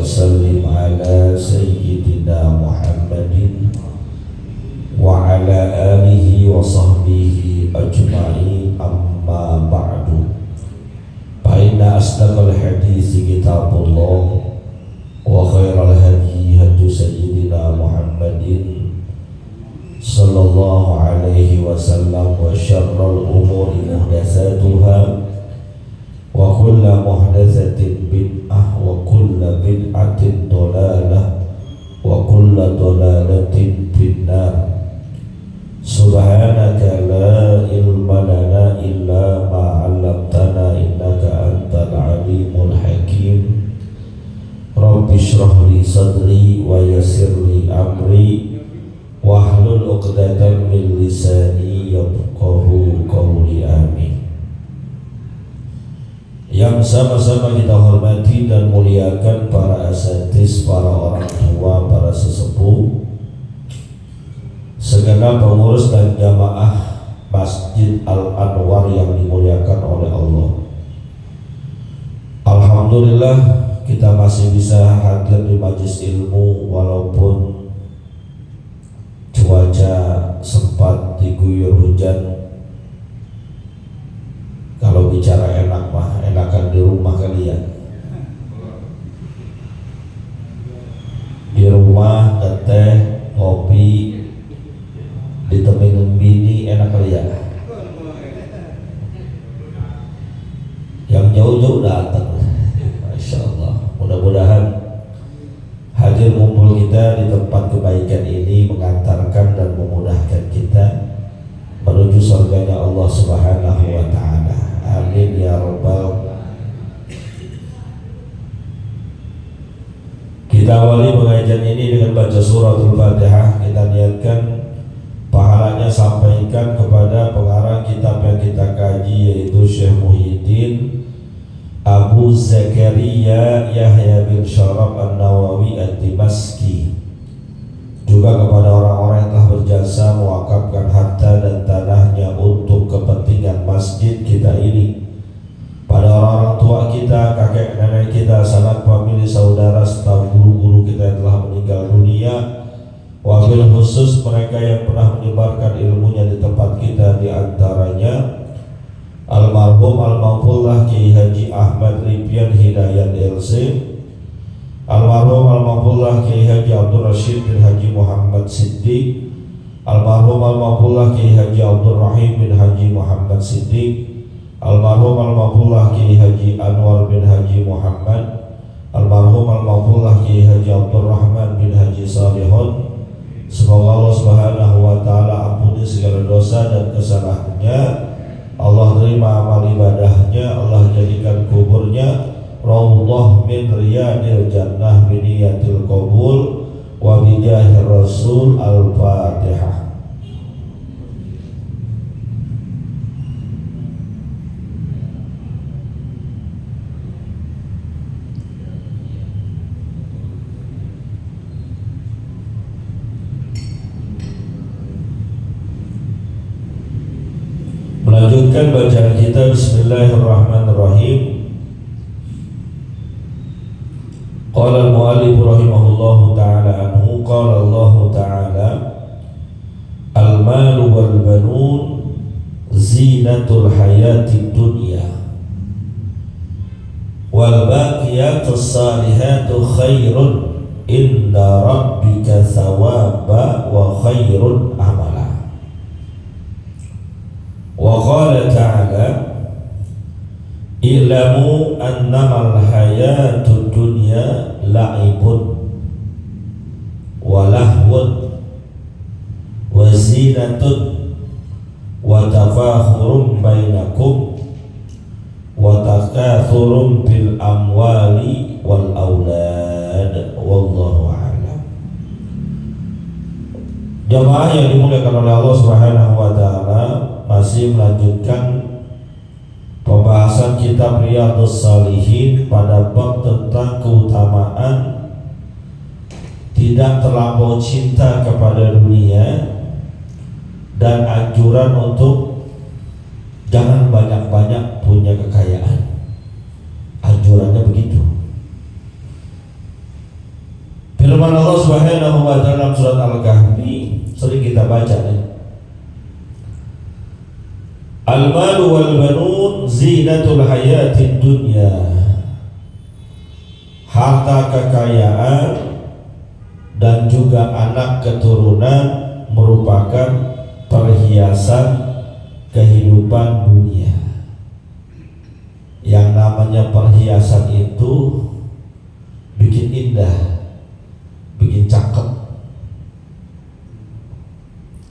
وسلم على سيدنا محمد وعلى آله وصحبه أجمعين أما بعد فإن أصدق الحديث كتاب الله وخير الهدي هدي سيدنا محمد صلى الله عليه وسلم وشر الأمور محدثاتها وكل محدثة بدعة وكل بدعة ضلالة وكل ضلالة في النار سبحانك لا علم لنا إلا ما علمتنا إنك أنت العليم الحكيم رب اشرح لي صدري ويسر لي أمري واحلل عقدة من لساني yafqahu qawli amin. Yang sama-sama kita hormati dan muliakan para asatiz, para orang tua, para sesepuh, segenap pengurus dan jamaah Masjid Al-Anwar yang dimuliakan oleh Allah. Alhamdulillah kita masih bisa hadir di majelis ilmu walaupun cuaca sempat diguyur hujan. Kalau bicara enak mah enakan di rumah kali ya. Di rumah teteh ngopi ditemenin bini enak kali ya. Yang jauh-jauh datang, masya Allah. Mudah-mudahan hadir kumpul kita di tempat kebaikan ini mengantarkan dan memudahkan kita menuju surganya Allah Subhanahu wa Ta'ala. Amin ya Rabbal. Kita awali pengajian ini dengan baca suratul Fatihah. Kita niatkan pahalanya sampaikan kepada pengarang kitab yang kita kaji, yaitu Syekh Muhyiddin Abu Zakaria Yahya bin Syaraf An-Nawawi Ad-Dimashqi, juga kepada orang-orang yang telah berjasa mewakafkan harta dan tanahnya untuk kepentingan masjid kita ini, pada orang-orang tua kita, kakek nenek kita, sanak famili, saudara serta guru-guru kita yang telah meninggal dunia, wabil khusus mereka yang pernah menyebarkan ilmunya di tempat kita, di antaranya almarhum almarhumullah Kiai Haji Ahmad Ripian Hidayat LC, almarhum almarhumullah Kiai Haji Abdul Rashid bin Haji Muhammad Siddiq, almarhum almarhumullah Kiai Haji Abdul Rahim bin Haji Muhammad Siddiq, almarhum almarhumullah Kiai Haji Anwar bin Haji Muhammad, almarhum almarhumullah Kiai Haji Abdul Rahman bin Haji Salihun. Semoga Allah Subhanahu wa Ta'ala ampuni segala dosa dan kesalahannya, Allah terima amal ibadahnya, Allah jadikan kuburnya raudhah min riyadil jannah biniyatil qabul wa bijahir rasul. Al-Fatihah. Melanjutkan bacaan kita, bismillahirrahmanirrahim. Qala al-mu'allif rahimahullahu ta'ala anhu, qala Allah ta'ala al-malu wal banun zinatul hayatid dunya wal baqiyatus salihatu khairun inda rabbika thawaba wa khairun amala. Wa qala ta'ala i'lamu annamal hayatud dunya la'ibun wa lahwun wa zinatun wa tafakhurun bainakum wa takathurun bil amwali wal aulad wallahu a'lam. Jamaah yang dimuliakan oleh Allah Subhanahu wa Ta'ala, masih melanjutkan pembahasan kitab Riyadhus Shalihin pada bab tentang keutamaan tidak terlampau cinta kepada dunia dan anjuran untuk jangan banyak-banyak punya kekayaan. Anjurannya begitu. Al-Kahfi sering kita baca nih. Al-malu wal banun zinatul hayatid dunya. Harta kekayaan dan juga anak keturunan merupakan perhiasan kehidupan dunia. Yang namanya perhiasan itu bikin indah, bikin cakep.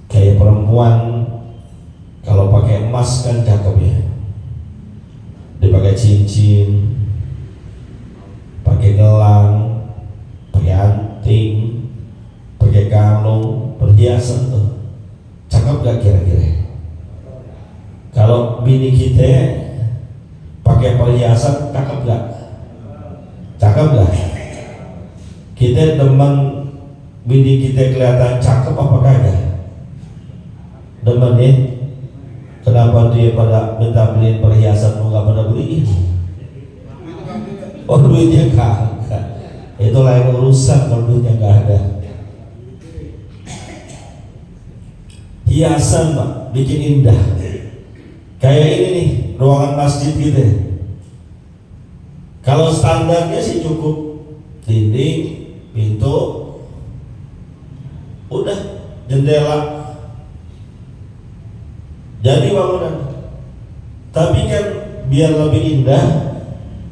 Kayak perempuan kalau pakai emas kan cakep ya. Dia pakai cincin, pakai gelang, pakai anting, pakai kalung, perhiasan tuh. Cakep gak kira-kira? Kalau bini kita pakai perhiasan, cakep gak? Cakep gak? Kita demen bini kita kelihatan cakep apa kagak? Demen ya? Kenapa dia pada minta beliin perhiasan lu gak pada beliin? Oh duitnya kagak. Itu lain urusan kalau duitnya gak ada. Hiasan Pak, bikin indah. Kayak ini nih, ruangan masjid gitu ya. Kalau standarnya sih cukup dinding, pintu, udah, jendela, jadi bangunan. Tapi kan biar lebih indah,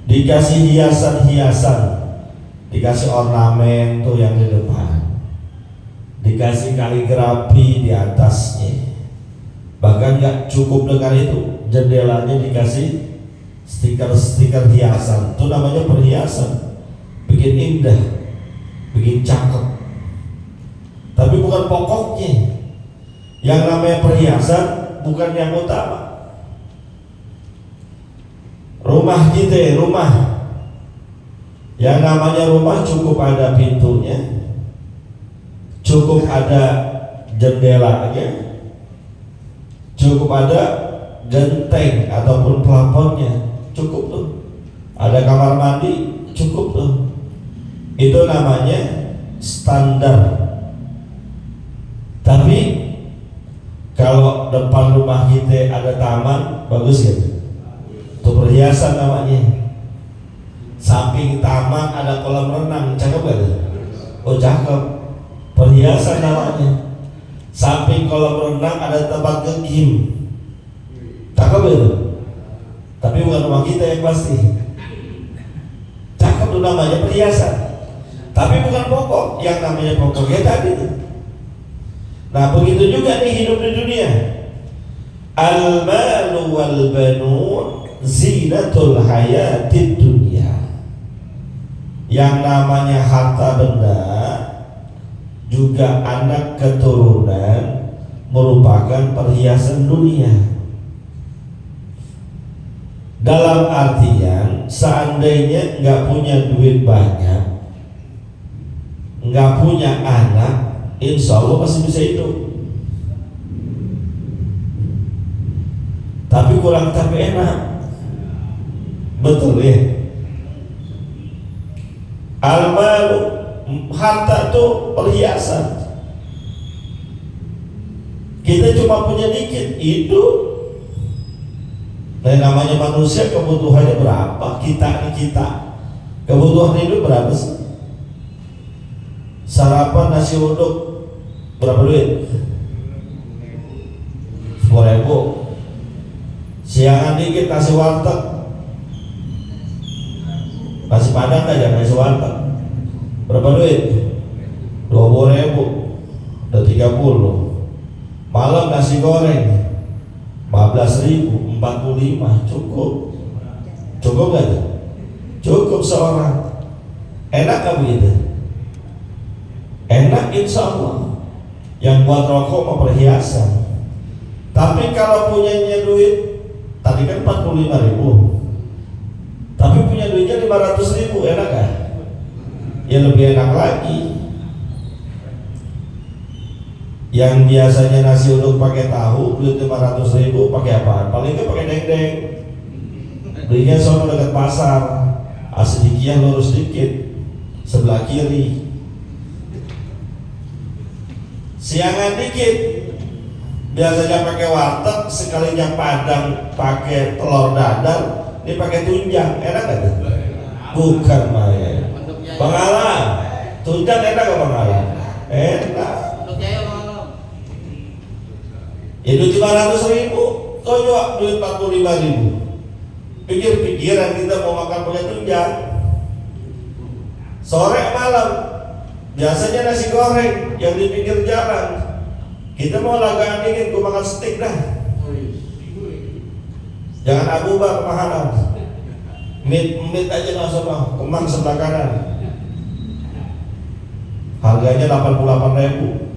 dikasih hiasan-hiasan, dikasih ornamen tuh yang di depan, dikasih kaligrafi di atasnya. Bahkan gak cukup dengan itu, jendelanya dikasih stiker-stiker hiasan. Itu namanya perhiasan, bikin indah, bikin cakep. Tapi bukan pokoknya. Yang namanya perhiasan bukan yang utama. Rumah kita, rumah yang namanya rumah cukup ada pintunya, cukup ada jendelanya, cukup ada genteng ataupun plafonnya, cukup tuh. Ada kamar mandi, cukup tuh. Itu namanya standar. Tapi kalau depan rumah kita ada taman, bagus ya? Itu perhiasan namanya. Samping taman ada kolam renang, cakep gak tuh? Oh cakep, perhiasan namanya. Samping kolam renang ada tempat nge-gym, cakep itu. Tapi bukan rumah kita yang pasti. Cakep itu namanya perhiasan. Tapi bukan pokok. Yang namanya pokoknya tadi itu. Nah begitu juga nih hidup di dunia. Al-malu wal banun zinatul hayatid dunya. Yang namanya harta benda juga anak keturunan merupakan perhiasan dunia. Dalam artian seandainya nggak punya duit banyak, nggak punya anak, insya Allah masih bisa hidup. Tapi kurang tapi enak. Betul ya. Al-malu, harta itu perhiasan. Kita cuma punya dikit, itu. Nah namanya manusia kebutuhannya berapa? Kita kebutuhan hidup berapa sih? Sarapan nasi uduk berapa duit? 10.000. Siangan dikit nasi warteg, nasi padang aja nasi warteg berapa duit? 20.000, udah 30. Malam nasi goreng 15.000, 45, cukup gak tuh? Cukup seorang. Enak gak begitu? Enak insya Allah. Yang buat rokok mau perhiasan. Tapi kalau punyanya duit, tadi kan 45.000, tapi punya duitnya 500.000, enak gak? Ya lebih enak lagi. Yang biasanya nasi uduk pakai tahu, duit 500.000 pakai apaan? Paling nggak pakai dendeng. Belinya sono dekat pasar, Asidikiah lurus dikit, sebelah kiri. siangan dikit biasanya pakai warteg, sekalinya padang pakai telur dadar, ini pakai tunjang, enak gak tuh? Bukan main Bang Alam, tunjang enak gak Bang Alam? Enak. Ya duit 500.000, kau jual duit 45.000. Pikir-pikiran kita mau makan pakai tunjang. Sore malam biasanya nasi goreng yang di pinggir jalan. Kita mau lagaan dingin, gua makan steak dah. Jangan abubah kemahalan. Meat aja nggak sama, kemang sebelah kanan. Harganya 88.000.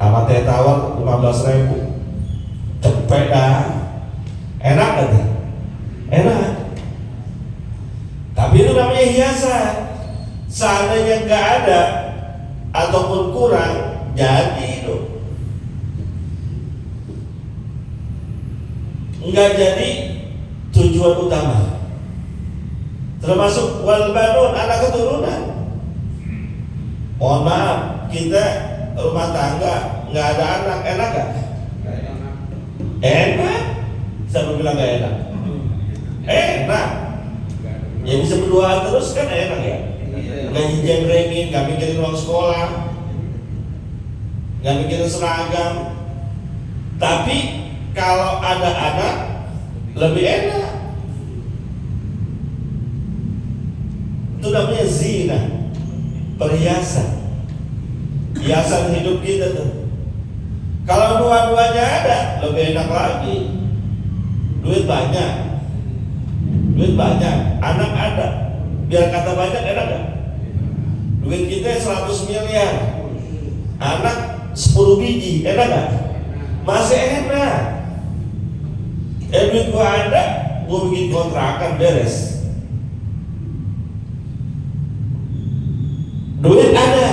Sama teh tawar 15.000. Cepet dah. Enak gak tuh? Enak. Tapi itu namanya hiasan. Seandainya nggak ada ataupun kurang, jadi itu nggak jadi tujuan utama. Termasuk wal banun, anak keturunan. Mohon maaf, kita rumah tangga nggak ada anak, enak gak? Enak. Siapa bilang nggak enak? Enak. Ya bisa berdoa terus kan enak ya. Nggak jembrengin, nggak mikirin uang sekolah, nggak mikirin seragam. Tapi kalau ada anak lebih enak. Itu namanya zina, perhiasan, hiasan hidup kita tuh. Kalau dua-duanya ada, lebih enak lagi. Duit banyak, anak ada. Biar kata banyak, enak gak? Duit kita 100 miliar, anak 10 biji, enak gak? Masih enak. Duit gua ada, gua bikin kontrakan beres. Duit ada,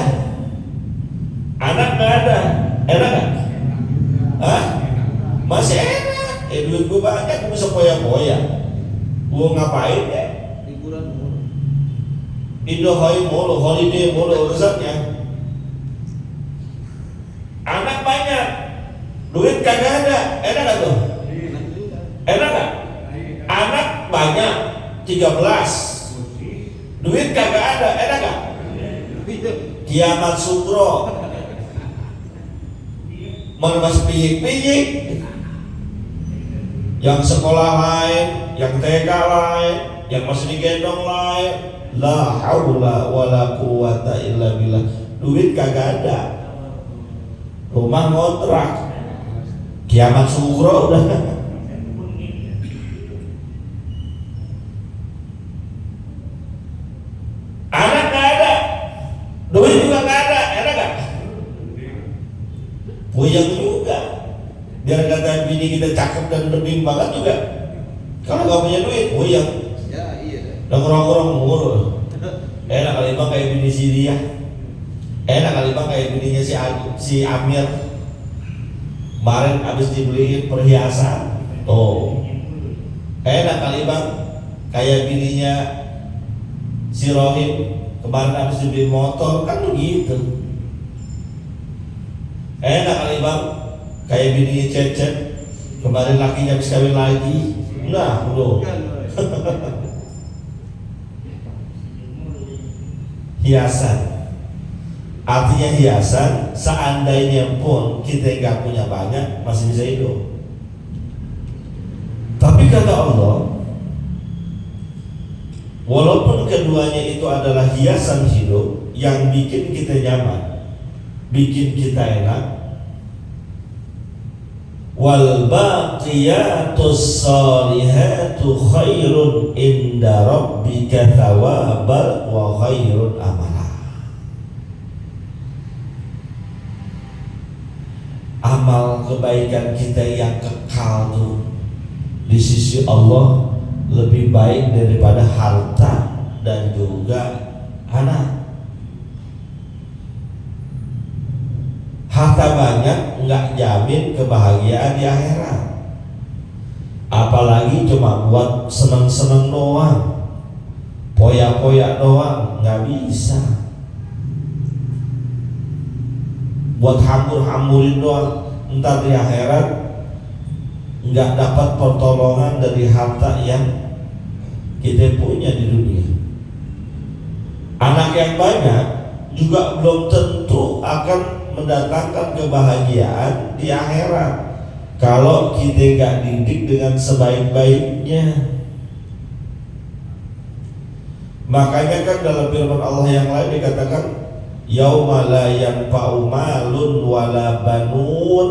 anak gak ada, enak gak? Hah? Masih enak. Duit gua banyak, gua bisa poya-poya. Gua ngapain ya? Holiday mulu urusannya. Anak banyak, duit kagak ada, enak gak tuh? Enak gak? Anak banyak, 13, duit kagak ada, enak gak? Kiamat sugro. Mana masih piyik-piyik. Yang sekolah lain, yang TK lain, yang masih digendong lain. La haula wala quwata illa billah. Duit kagak ada, rumah ngontrak, kiamat sugro udah. Anak gak ada, duit juga gak ada, enak gak? Puyeng juga. Biar kata bini kita cakep dan bening banget juga, kalau gak punya duit puyeng. Nongkrong mulu. Enak kali bang kayak bini si dia. Enak kali bang kayak bininya si Amir. Kemarin abis dibeliin perhiasan. Tuh. Enak kali bang kayak bininya si Rohim. Kemarin abis dibeliin motor, kan begitu. Enak kali bang kayak bininya Cecep. Kemarin lakinya habis kawin lagi. Nah, belum. Hiasan, artinya hiasan seandainya pun kita nggak punya banyak masih bisa hidup. Tapi kata Allah, walaupun keduanya itu adalah hiasan hidup yang bikin kita nyaman, bikin kita enak, wal baqiyatus salihatu khairun inda rabbika thawabal wa khairun amala. Amal kebaikan kita yang kekal tuh di sisi Allah lebih baik daripada harta dan juga anak. Harta banyak nggak jamin kebahagiaan di akhirat. Apalagi cuma buat seneng-seneng doang, poya-poya doang, nggak bisa. buat hambur-hamburin doang, entar di akhirat nggak dapat pertolongan dari harta yang kita punya di dunia. Anak yang banyak juga belum tentu akan mendatangkan kebahagiaan di akhirat kalau kita nggak didik dengan sebaik-baiknya. Makanya kan dalam firman Allah yang lain dikatakan yauma la yanfa'u malun wala banun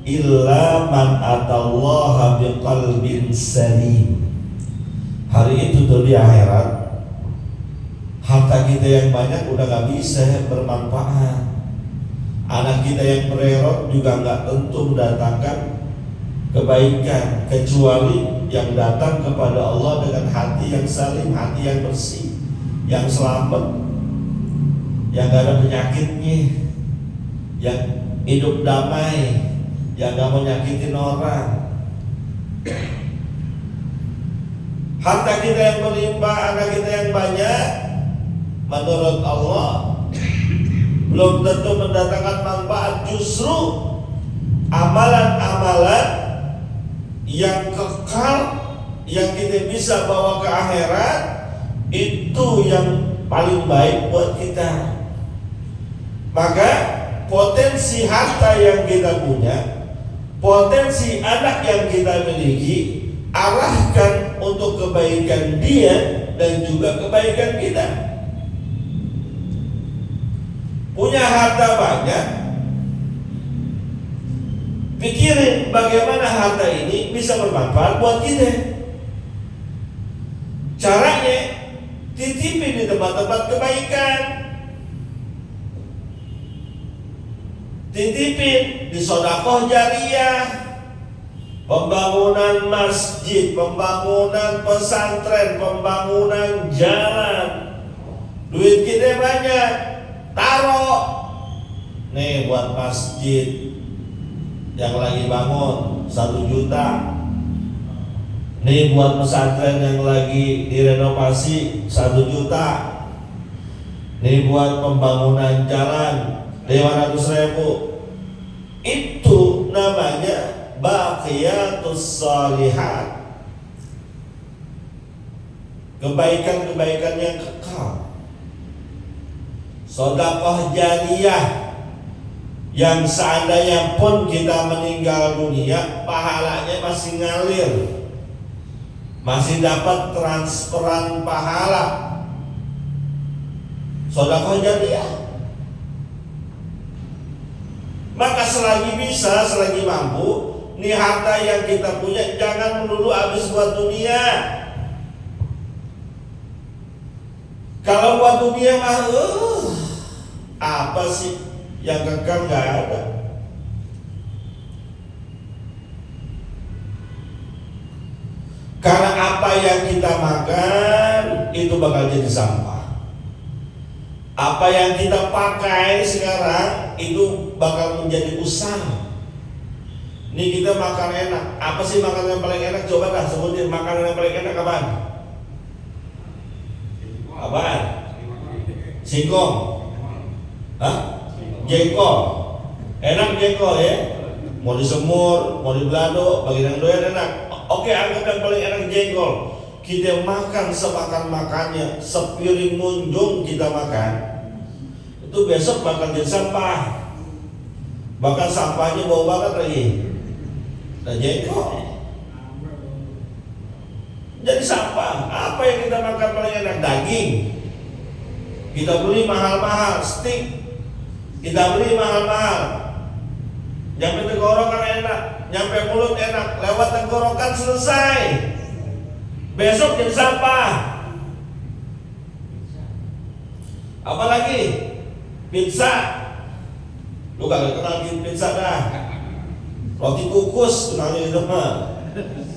illa man atallaha biqalbin salim. Hari itu tuh di akhirat harta kita yang banyak udah gak bisa bermanfaat. Anak kita yang bererot juga gak tentu mendatangkan kebaikan kecuali yang datang kepada Allah dengan hati yang salim, hati yang bersih, yang selamat, yang gak ada penyakitnya, yang hidup damai, yang gak mau nyakitin orang. Harta kita yang berlimpah, anak kita yang banyak, menurut Allah belum tentu mendatangkan manfaat. Justru amalan-amalan yang kekal yang kita bisa bawa ke akhirat itu yang paling baik buat kita. Maka potensi harta yang kita punya, potensi anak yang kita miliki, arahkan untuk kebaikan dia dan juga kebaikan kita. Punya harta banyak, pikirin bagaimana harta ini bisa bermanfaat buat kita. Caranya titipin di tempat-tempat kebaikan, titipin di sedekah jariyah, pembangunan masjid, pembangunan pesantren, pembangunan jalan. Duit kita banyak, taruh nih buat masjid yang lagi bangun 1 juta, nih buat pesantren yang lagi direnovasi 1 juta, nih buat pembangunan jalan 500.000. Itu namanya baqiyatus shalihat, kebaikan-kebaikan yang kekal. Sedekah jariyah yang seandainya pun kita meninggal dunia, pahalanya masih ngalir, masih dapat transferan pahala. Sedekah jariyah. Maka selagi bisa, selagi mampu, nih harta yang kita punya jangan melulu habis buat dunia. Kalau buat dunia mah apa sih yang kekal? Gak ada. Karena apa yang kita makan itu bakal jadi sampah. Apa yang kita pakai sekarang itu bakal menjadi usang. Ini kita makan enak. Apa sih makanan yang paling enak? Coba dah sebutin makanan yang paling enak apaan? Apaan? Singkong. Hah? Jengkol. Enak jengkol ya? Mau disemur, mau dibelado, bagian yang doyan enak. Oke, anggap yang paling enak jengkol. Kita makan semakan-makannya, sepiring munjung kita makan, itu besok bakal jadi sampah. Bahkan sampahnya bau banget lagi. Nah jengkol jadi sampah. Apa yang kita makan paling enak? Daging. Kita beli mahal-mahal, steak kita beli mahal-mahal. Nyampe tenggorokan enak, nyampe mulut enak, lewat tenggorokan selesai. Besok jadi sampah. Apalagi pizza. Lu kagak kenal pizza dah. Roti kukus kenalnya itu mah.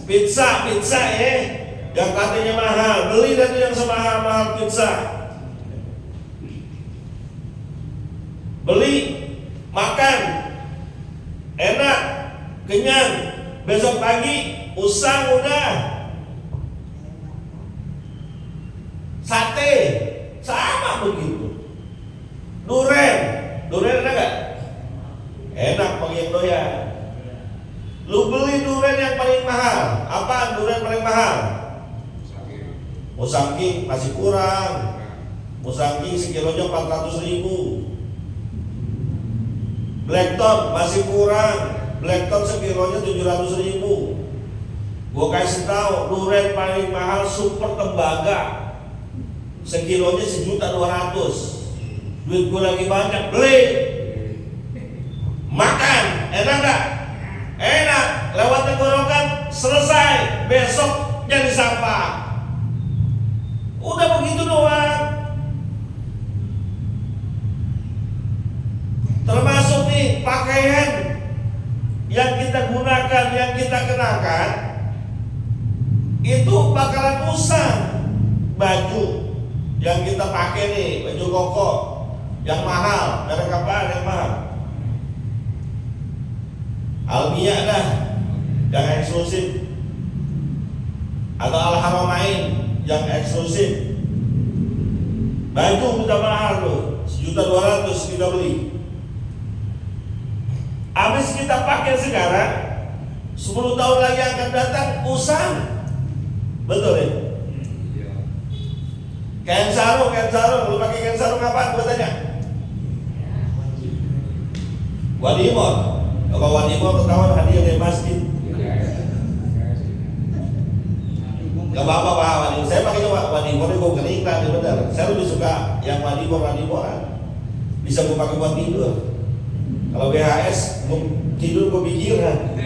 Pizza ya. Yang katanya mahal, beli dan yang semahal-mahal pizza. Beli, makan, enak, kenyang. Besok pagi usang udah. Sate sama begitu. Duren ada nggak? mahal? Musangking masih kurang. Musangking sekilonya 400.000. Blackton masih kurang. Blackton sekilonya 700.000. Gua kasih tahu, durian paling mahal super tembaga, sekilonya 1.200.000. Duit gua lagi banyak, beli. Makan, enak gak? Enak, lewat tenggorokan, selesai, besok jadi sampah. Udah begitu doang. Termasuk nih pakaian yang kita gunakan, yang kita kenakan, itu bakalan usang. Baju yang kita pakai nih, baju koko yang mahal, merek apaan yang mahal? Almia dah, yang eksklusif, atau Al Haramain yang eksklusif. Baju udah mahal tuh, 1.200.000 kita beli. Habis kita pakai sekarang, 10 tahun lagi akan datang usang. Betul ya? Kain sarung, lu pakai kain sarung apaan? Gue tanya. Wadimor. Kalau Wadimor ketahuan hadiah dari masjid. Gak apa-apa Pak Wadimor. Saya pakai Wadimor itu gue keniklah di benar. Saya lebih suka yang Wadimoran. Bisa gue pakai buat tidur. Kalau BHS, gue tidur gue pikiran.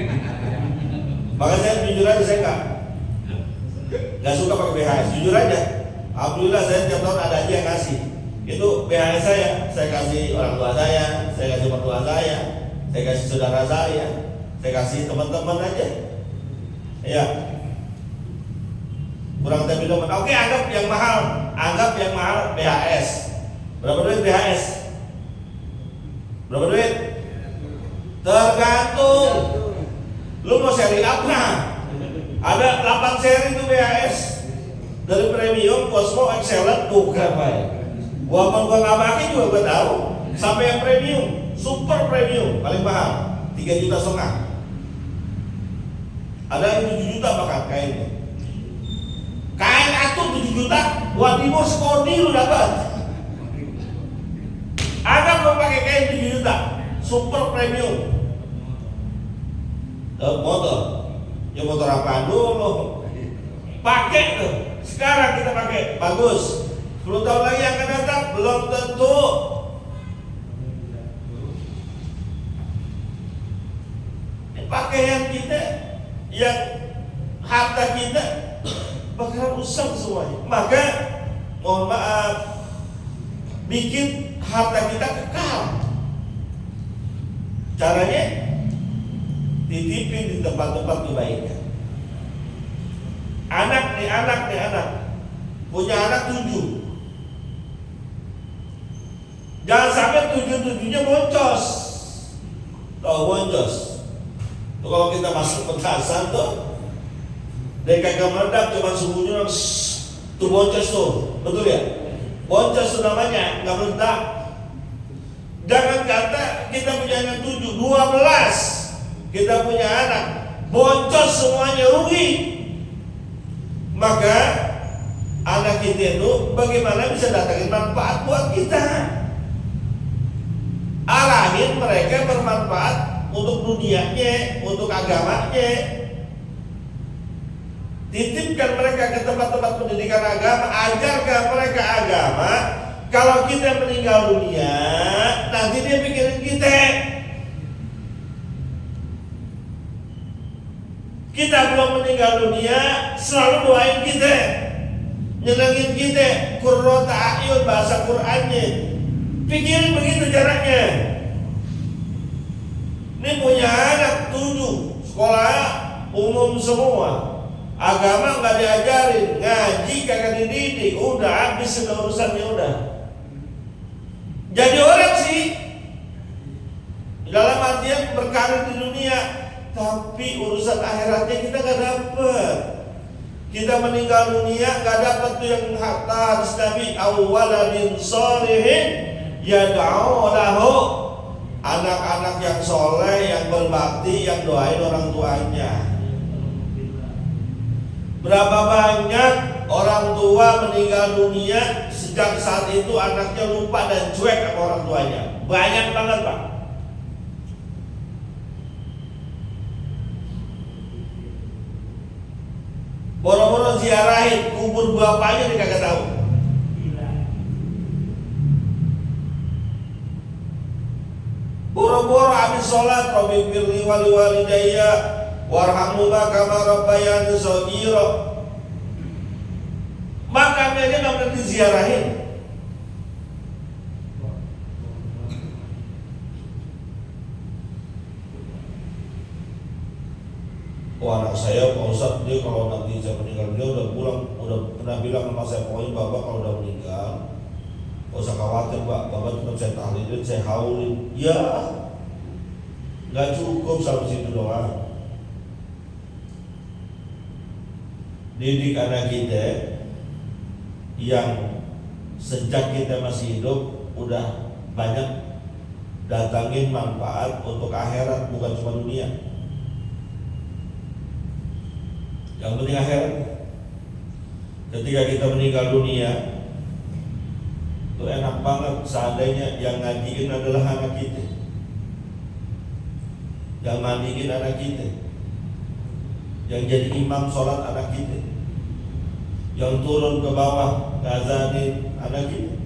Makanya saya jujur aja, saya gak suka pakai BHS. Jujur aja. Alhamdulillah saya tiap tahun ada aja yang kasih. Itu BHS saya kasih orang tua saya kasih mertua saya kasih saudara saya kasih teman-teman aja. Iya. Kurang lebih teman. Oke, anggap yang mahal BHS. Berapa duit BHS? Berapa duit? Tergantung. Lu mau seri apa? Ada 8 seri itu BHS. Dari premium, Cosmo, Excellent, bukan baik. Gua nggak pakai juga gua tahu. Sampai yang premium, super premium, paling mahal, 3,5 juta. Ada yang 7 juta bahkan kainnya. Kain atur 7 juta, Wadimor sekodi lu dapat. Anggap lo pakai kain 7 juta, super premium. Motor, ya motor apa dulu? Pakai tuh. Sekarang kita pakai, bagus. 10 tahun lagi yang akan datang, belum tentu. Pakaian kita, yang harta kita bakalan usang semuanya. Maka, mohon maaf, bikin harta kita kekal. Caranya, titipin di tempat-tempat kebaikan. Anak punya anak 7. Jangan sampai 7-7-nya boncos. Tahu boncos? Tuh kalau kita masuk petasan tuh, dia kagak meledak, cuma sembunyi tuh boncos tuh, betul ya? Boncos tuh namanya, nggak meledak. Jangan kata kita punya anak 7, 12 kita punya anak, boncos semuanya, rugi. Maka anak kita itu bagaimana bisa datangin manfaat buat kita? Arahin mereka bermanfaat untuk dunianya, untuk agamanya. Titipkan mereka ke tempat-tempat pendidikan agama, ajarkan mereka agama. Kalau kita meninggal dunia, nanti dia pikirin kita. Kita belum meninggal dunia, selalu doain kita, nyenengin kita, qurrata a'yun bahasa Qur'annya. Pikirin begitu caranya. Ini punya anak 7, sekolah umum semua, agama nggak diajarin, ngaji kagak dididik, udah habis sudah urusannya udah. Jadi orang sih dalam artian berkarir di dunia, tapi urusan akhiratnya kita nggak dapet. Kita meninggal dunia nggak dapet tuh yang harta hadis Nabi, awwaladin sholihin yad'u lahu, anak-anak yang soleh, yang berbakti, yang doain orang tuanya. Berapa banyak orang tua meninggal dunia sejak saat itu anaknya lupa dan cuek sama orang tuanya. Banyak banget, Pak. Boro-boro ziarahin kubur bapaknya dia kagak tahu. Boro-boro habis sholat, Rabbi firli wali walidayya warhamhuma kama rabbayani shaghira. Makamnya aja nggak pernah diziarahin. Oh, anak saya Pak Ustadz, dia kalau nanti saya meninggal, dia udah pulang, udah pernah bilang sama saya, pokoknya Bapak kalau udah meninggal gak usah khawatir Pak, Bapak tetap saya tahlilin, saya haulin. Ya, gak cukup sampai situ doang. Didik anak kita yang sejak kita masih hidup udah banyak datangin manfaat untuk akhirat, bukan cuma dunia. Yang penting akhirat. Ketika kita meninggal dunia, itu enak banget seandainya yang ngajiin adalah anak kita, yang mandiin anak kita, yang jadi imam sholat anak kita, yang turun ke bawah ngazanin anak kita,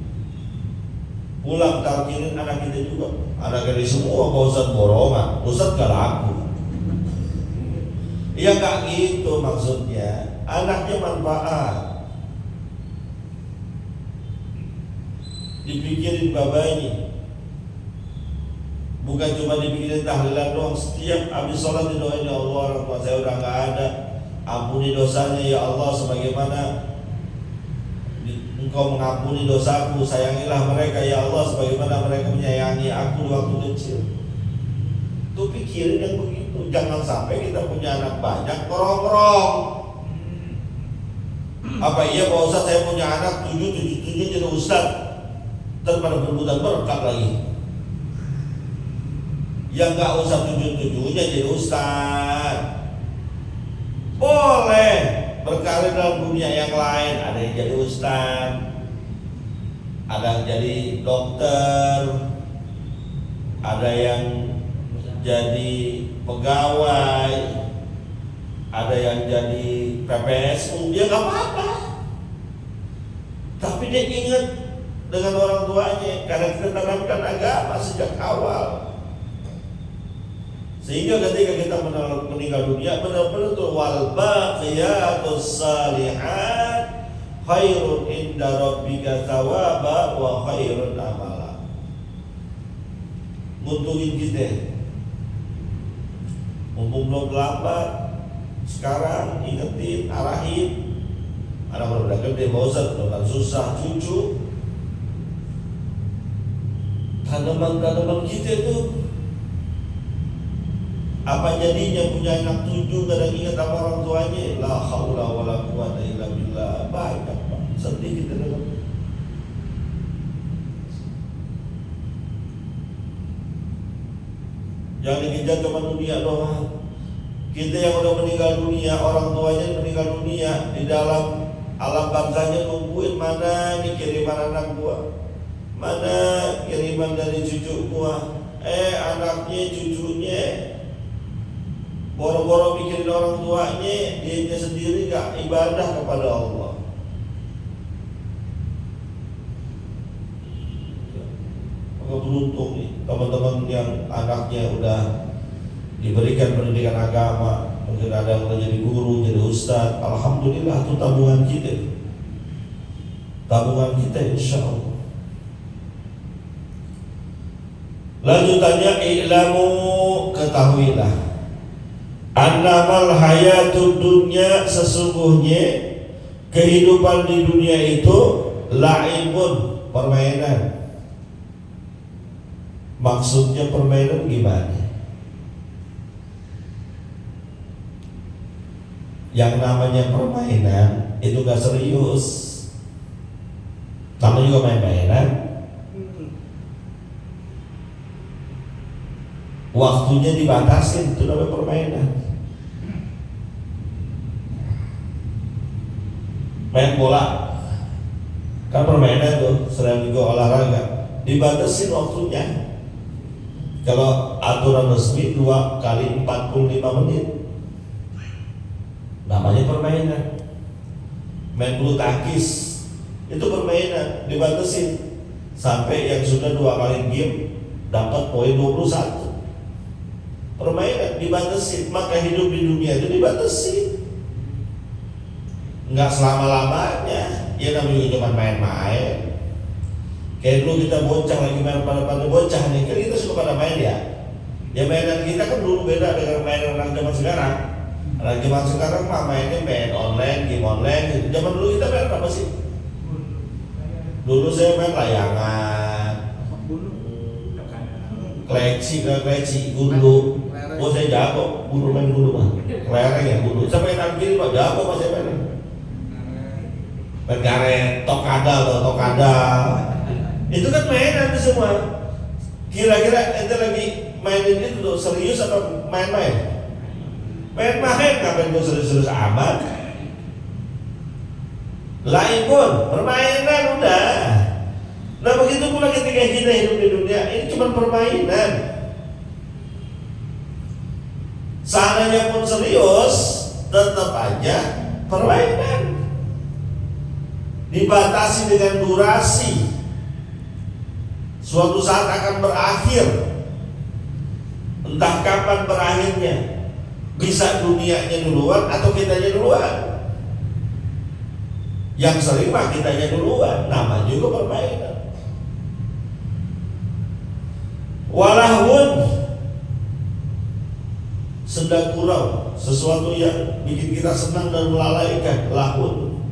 pulang talqinin anak kita juga. Anak kita semua Pak Ustadz borongan, Ustadz gak laku. Ya gak gitu maksudnya. Anaknya manfaat, dipikirin babanya, bukan cuma dipikirin tahlilan doang. Setiap habis sholat didoain, ya Allah orang tua saya udah gak ada, ampuni dosanya ya Allah sebagaimana Engkau mengampuni dosaku, sayangilah mereka ya Allah sebagaimana mereka menyayangi aku di waktu kecil. Tuh pikirin yang begitu. Jangan sampai kita punya anak banyak ngerong-ngerong. Apa iya Pak Ustadz saya punya anak 7 jadi Ustadz, ntar pada berebutan berkat lagi. Yang gak usah 7-7-nya jadi Ustadz. Boleh berkarir dalam dunia yang lain. Ada yang jadi Ustadz, ada yang jadi dokter, ada yang jadi pegawai, ada yang jadi PPSU. Dia gak apa-apa, tapi dia ingat dengan orang tuanya, karena kita tanamkan agama sejak awal. Sehingga ketika kita meninggal dunia, benar-benar tuh wal baqiyatus salihat khairun inda rabbika thawaba wa khairun amala. Nguntungin kita, mumpung belum terlambat, sekarang ingetin, arahin. Anak udah gede, Pak Ustadz, udah susah, cucu. Tanaman-tanaman kita itu apa jadinya punya anak 7 kadang ingat sama orang tuanya. La haula wala quwata illa billah. Banyak Pak, sedih kita dengar. Yang dikejar cuma dunia doang. Kita yang udah meninggal dunia, orang tuanya meninggal dunia, di dalam alam barzahnya nungguin mana nih kiriman anak gua, mana kiriman dari cucu gua. Anaknya, cucunya boro-boro mikirin orang tuanya, dia sendiri gak ibadah kepada Allah. Maka beruntung nih teman-teman yang anaknya udah diberikan pendidikan agama, mungkin ada yang udah jadi guru, jadi ustadz. Alhamdulillah, itu tabungan kita, insya Allah. Lanjutannya, i'lamu, ketahuilah, annamal hayatud dunya, sesungguhnya kehidupan di dunia itu la'ibun, permainan. Maksudnya permainan gimana? Yang namanya permainan itu gak serius, namanya juga main-mainan. Waktunya dibatasin, itu namanya permainan. main bola kan permainan tuh, selain juga olahraga, dibatasin waktunya. Kalau aturan resmi 2 kali 45 menit namanya permainan. Main bulu tangkis itu permainan, dibatasin sampai yang sudah 2 kali game dapat poin 21. Permainan dibatasin, maka hidup di dunia itu dibatasin. Nggak selama-lamanya, ya namanya cuma main-main. Kayak dulu kita bocah lagi main pada bocah nih, kan kita suka pada main ya. Ya mainan kita kan dulu beda dengan mainan anak zaman sekarang. Anak zaman sekarang mah mainnya main online, game online gitu. Zaman dulu kita main apa sih? Dulu saya main layangan, kleci, gundu. Oh saya jago, gundu main gundu mah. Kelereng ya gundu. Sampai tangan kiri mah jago mas saya main. Main karet, tokada. Itu kan mainan itu semua. Kira-kira ente lagi mainin itu tuh serius atau main-main? Main-main, ngapain gue serius-serius amat? Lain pun, permainan udah. Nah begitu pula ketika kita hidup di dunia, ini cuma permainan. Seandainya pun serius, tetap aja permainan. Dibatasi dengan durasi. Suatu saat akan berakhir. Entah kapan berakhirnya. Bisa dunianya duluan atau kitanya duluan. Yang sering mah kitanya duluan. Nama juga permainan. Walahun, sedang gurau, sesuatu yang bikin kita senang dan melalaikan. Lahun,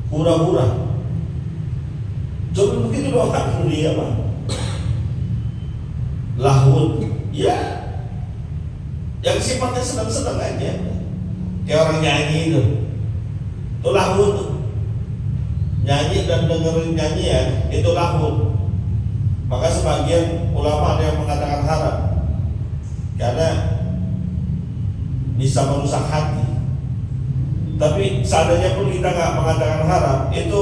hura-hura. Coba begitu doakan dunia mah. Lahun, ya, yang sifatnya senang-senang aja. Kayak orang nyanyi itu lahun tuh. Nyanyi dan dengerin nyanyian itu lahun. Maka sebagian ulama ada yang mengatakan haram karena bisa merusak hati. Tapi seandainya pun kita nggak mengatakan haram, itu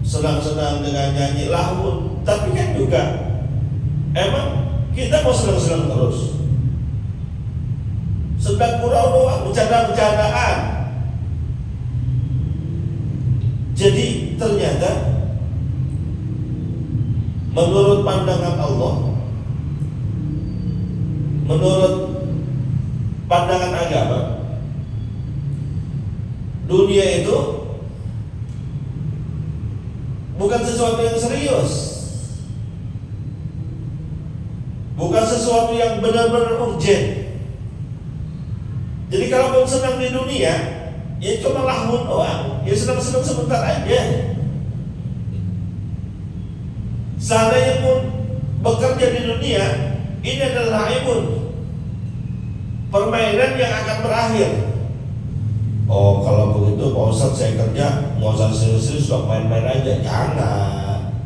senang-senang dengan nyanyi lahun. Tapi kan juga emang kita mau senang-senang terus. Sedang gurau doang, bercanda-bercandaan. Jadi ternyata menurut pandangan Allah, menurut pandangan agama, dunia itu bukan sesuatu yang serius, bukan sesuatu yang benar-benar urgent. Jadi kalau pun senang di dunia, ya cuma lahun doang, ya senang-senang sebentar aja. Seandainya pun bekerja di dunia, ini adalah laibun, permainan yang akan berakhir. Oh kalau begitu Pak Ustadz saya kerja nggak usah serius-serius, dong main-main aja. Jangan.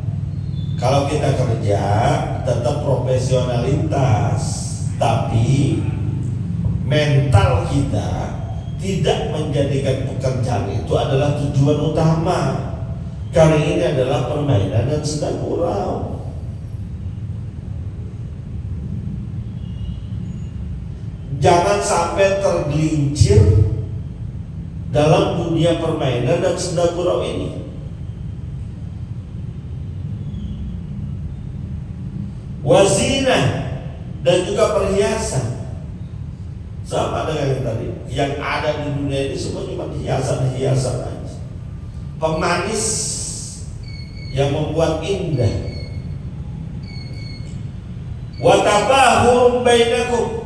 Kalau kita kerja tetap profesionalitas, tapi mental kita tidak menjadikan pekerjaan itu adalah tujuan utama. Kali ini adalah permainan dan sedang gurau. Jangan sampai tergelincir dalam dunia permainan dan sedang gurau ini. Wazinah dan juga perhiasan. Sama dengan yang tadi, yang ada di dunia ini semua cuma hiasan-hiasan aja, pemanis yang membuat indah. Watabahum bainakum,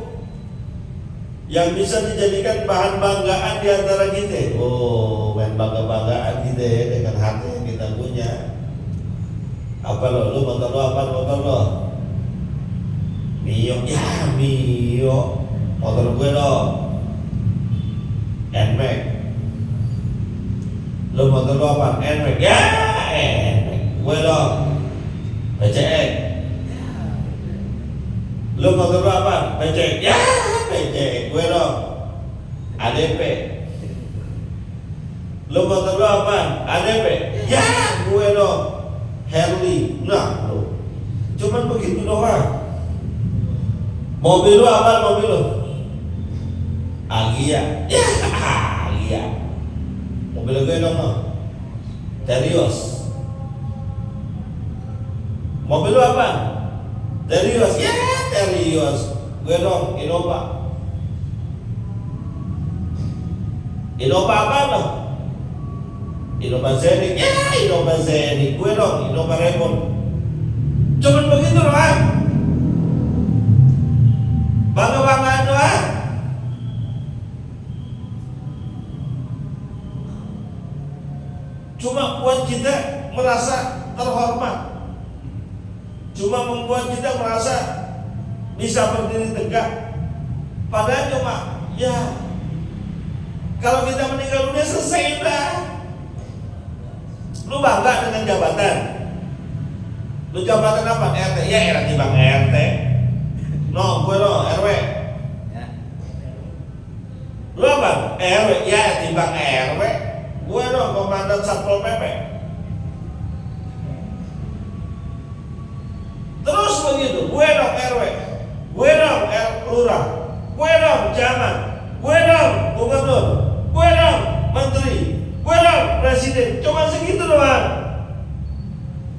yang bisa dijadikan bahan banggaan di antara kita. Oh, main bangga-banggaan kita ya, dengan harta yang kita punya. Apa lo motor lo, apa motor lo? Mio, ya Mio. Motor gue dong NMAX. Lo motor lo apa? NMAX. Ya NMAX. Gue dong PCX. Lo motor lo apa? PCX. Ya PCX. Gue dong ADP. Lo motor lo apa? ADP? Ya gue dong Harley. Nah lo cuman begitu doang. Mobil lo apa mobil lo? Agia. Ya Agia. Mobil gue dong no Terios. Mobil lo apa? Terios. Ya Terios. Gue dong Innova. Innova apa lo? Innova Zenith. Ya Innova Zenith. Gue dong Innova Remon. Cuman begitu doang. Bangga-banggaan doang. Cuma buat kita merasa terhormat, cuma membuat kita merasa bisa berdiri tegak. Padahal cuma ya kalau kita meninggal dunia selesai dah. Lu bangga dengan jabatan? Lu jabatan apa? RT? Ya era timbang RT. No, gue no RW. Lu apa? RW? Ya timbang RW. Gue dong komandan Satpol PP. Terus begitu, gue dong RW, gue dong lurah, gue dong camat, gue dong gubernur, gue dong menteri, gue dong presiden. Cuma segitu doang.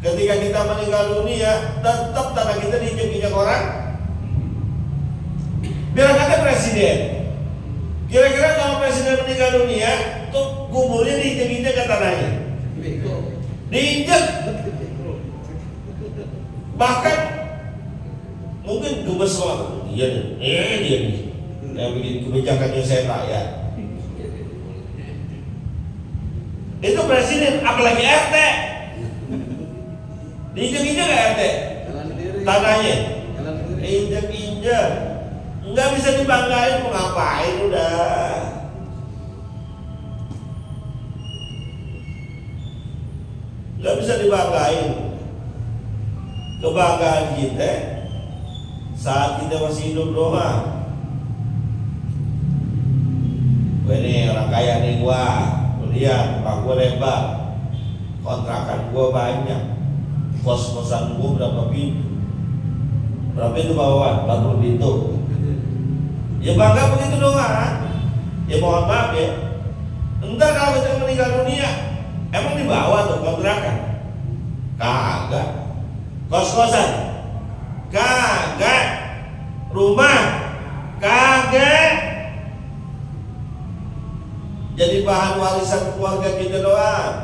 Ketika kita meninggal dunia, tetap tanah kita diinjak-injak orang. Biar kata presiden, kira-kira kalau presiden meninggal dunia, tuh kuburnya diinjak-injak ke tanahnya, diinjak. Bahkan mungkin gemes banget dia nih yang bikin kebijakannya saya rakyat. Itu presiden, apalagi RT diinjak-injak ke RT tanahnya, injak-injak, nggak bisa dibanggain. Mau ngapain udah. Gak bisa dibanggain. Kebanggaan kita saat kita masih hidup doang. Gue nih orang kaya nih gua. Lihat rumah gue lebar, kontrakan gue banyak, kos-kosan gue berapa pintu? Berapa itu bawaan? 40 pintu. Ya bangga begitu doang. Ya mohon maaf ya. Entar kalau kita meninggal dunia, emang dibawa tuh kontrakan? Kagak. Kos-kosan? Kagak. Rumah? Kagak. Jadi bahan warisan keluarga kita doang.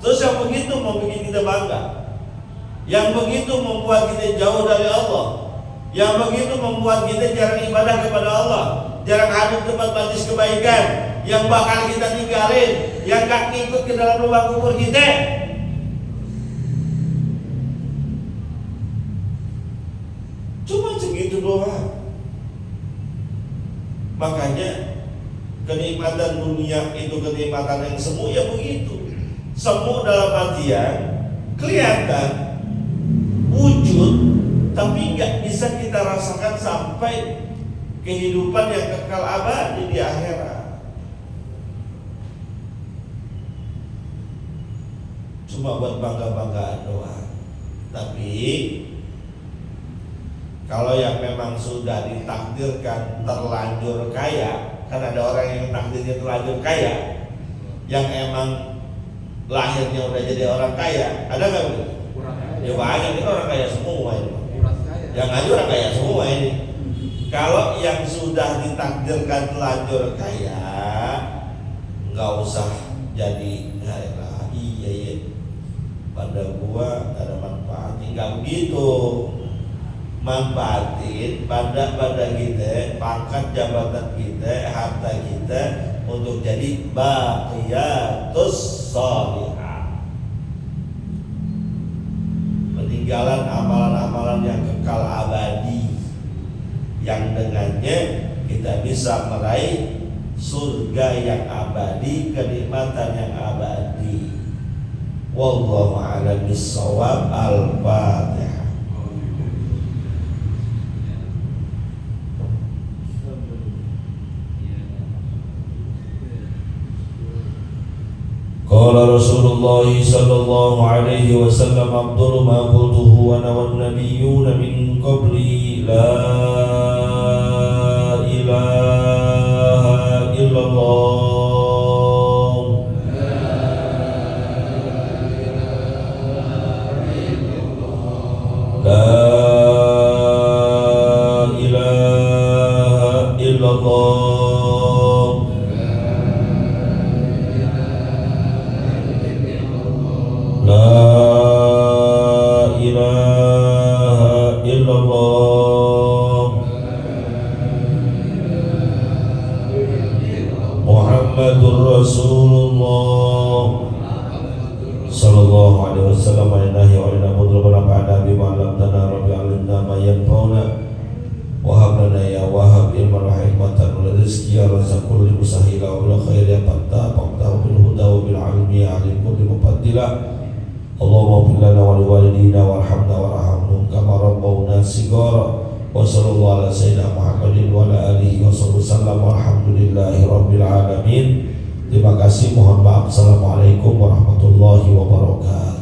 Terus yang begitu mau bikin kita bangga, yang begitu membuat kita jauh dari Allah, yang begitu membuat kita jarang ibadah kepada Allah, jarang hadir tempat majlis kebaikan, yang bakal kita tinggalin, yang gak ngikut ke dalam lubang kubur kita. Cuma segitu doang. Makanya kenikmatan dunia itu kenikmatan yang semu ya begitu. Semu dalam artian kelihatan wujud, tapi nggak bisa kita rasakan sampai kehidupan yang kekal abadi di akhirat. Cuma buat bangga-banggaan doang. Tapi kalau yang memang sudah ditakdirkan terlanjur kaya, kan ada orang yang takdirnya terlanjur kaya, yang emang lahirnya udah jadi orang kaya, ada nggak begitu? Ya banyak, ini orang kaya semua ini. Yang aja orang kaya semua ini. Kalau yang sudah ditakdirkan terlanjur kaya, nggak usah jadi iya pada gua gak ada manfaatnya, nggak begitu. Manfaatin pada kita, pangkat jabatan kita, harta kita untuk jadi baqiyatus sholihah, peninggalan amalan-amalan yang kekal abadi, yang dengannya kita bisa meraih surga yang abadi, kenikmatan yang abadi. Wallahu a'lam bishawab. Al-Fatihah. Qala Rasulullah sallallahu alaihi wasallam afdalu ma qultuhu ana wan nabiyyuna min qabli la ilaha illallah la ilaha illallah Muhammadur Rasulullah sallallahu alaihi wasallam inahi wa inna mudribana ba'da bima lam tana rabbi alimna ma yanfa'una wa hab lana ya wahab ilman wa hikmatan wa rizqi ya razaqul li musahila wa bil khairi ya fatta faqtahu bil huda wa bil ilmi ya alim kulli mufaddila Allahumma fil lana wa liwalidina warhamna warhamhum kama rabbawna sigara wa sallallahu ala sayyidina Muhammadin wa ala alihi wa sallam walhamdulillahi rabbil alamin. Terima kasih, mohon maaf. Assalamualaikum warahmatullahi wabarakatuh.